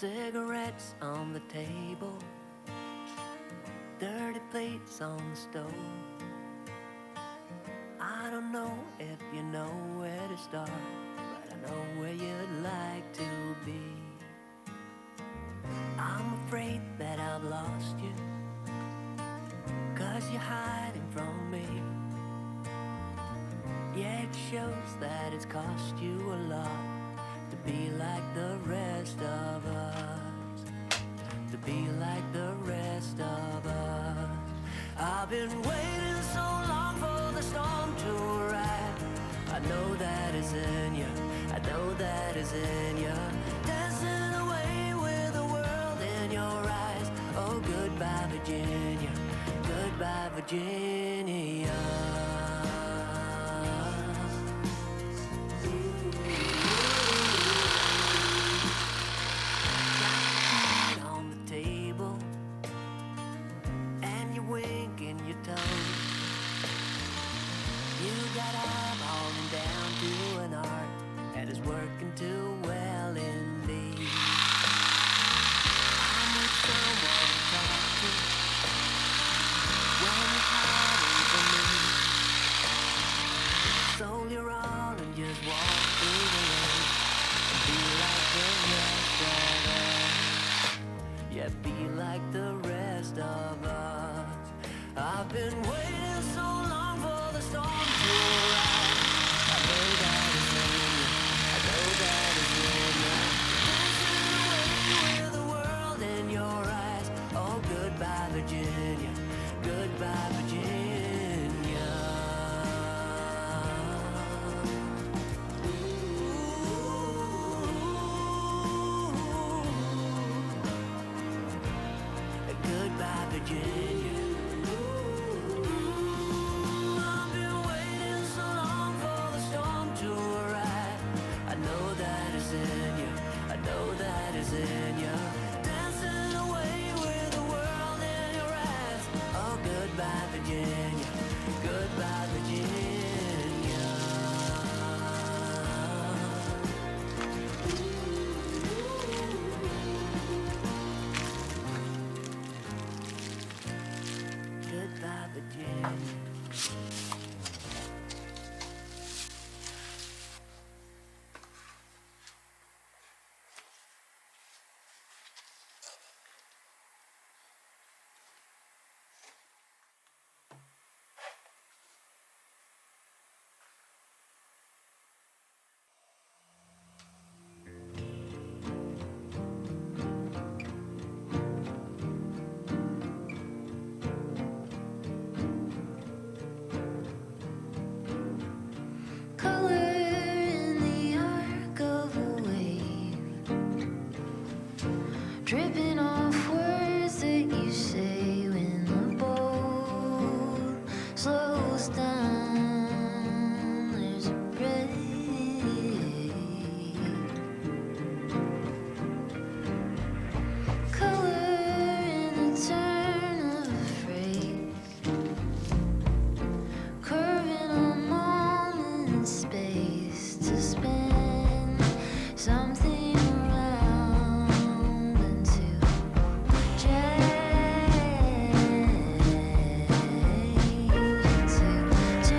Cigarettes on the table, dirty plates on the stove. I don't know if you know where to start, but I know where you'd like to be. I'm afraid that I've lost you, 'cause you're hiding from me. Yeah, it shows that it's cost you a lot to be like the rest of us, to be like the rest of us. I've been waiting so long for the storm to arrive. I know that it's in you, I know that it's in you. Dancing away with the world in your eyes. Oh, goodbye Virginia, goodbye Virginia. Got eyeballing down to an art that is working too well indeed. I need someone to talk to when you're hiding from me. Sold your all and just walk through the rain and be like the rest of us. Yeah, be like the rest of us. I've been waiting so long for the storm to arrive. I know that it's in you, I know that it's in you. Dancing away with the world in your eyes. Oh, goodbye Virginia, goodbye Virginia. Goodbye Virginia. I know that is in you. Dancing away with the world in your eyes. Oh, goodbye Virginia, goodbye Virginia. Goodbye Virginia. Dripping off words that you say when the boat slows down. There's a break. Color in the turn of a phrase, curving a moment in space to spend something around into change, to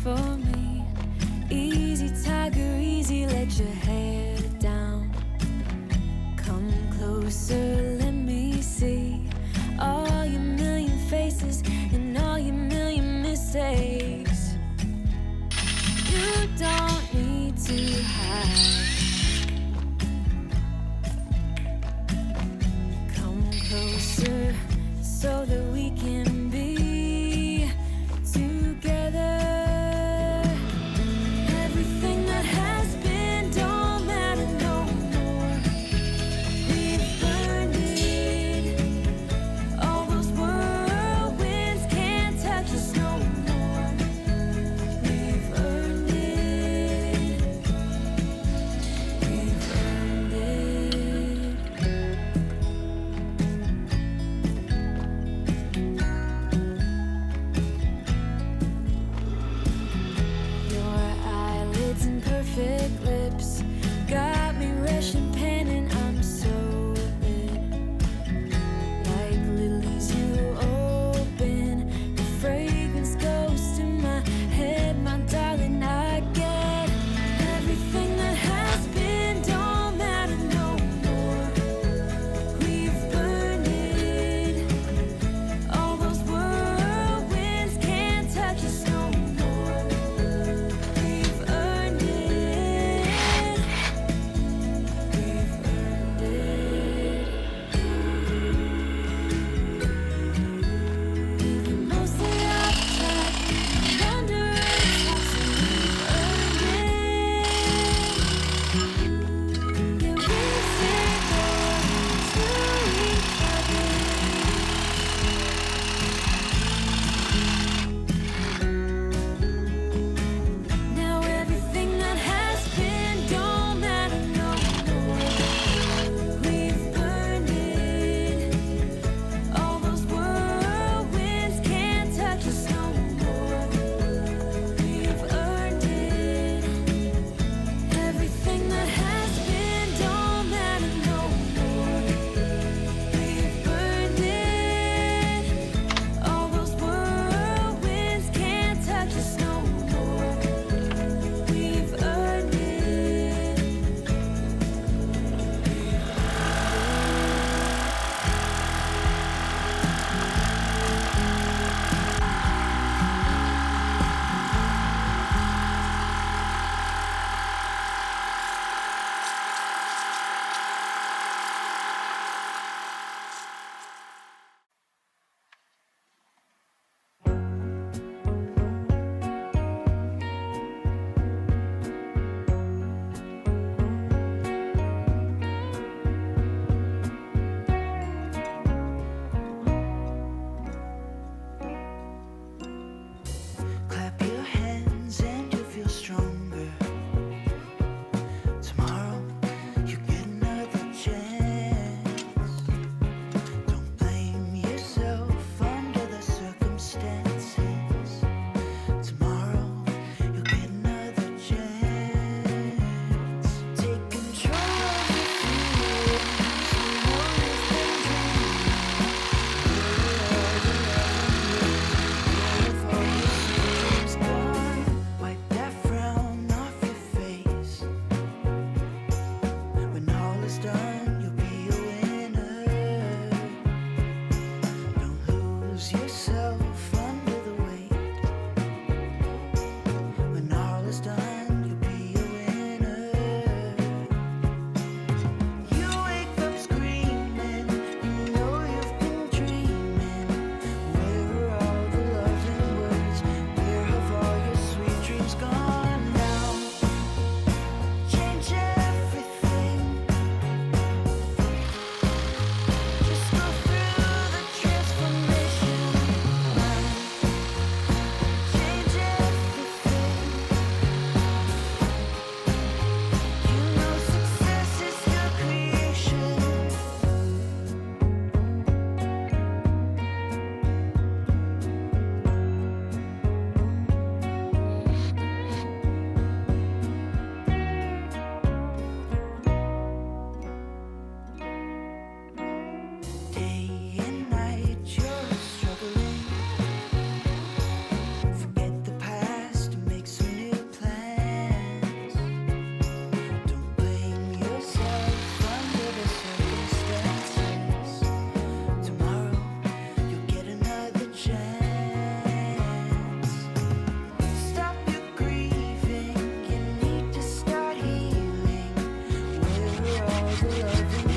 for me. Easy, tiger, easy, let your hair down. Come closer, let me see all your million faces and all your million mistakes. You don't need to hide. Come closer so that we can be together. Everything that has been don't matter no more. We've burned the loving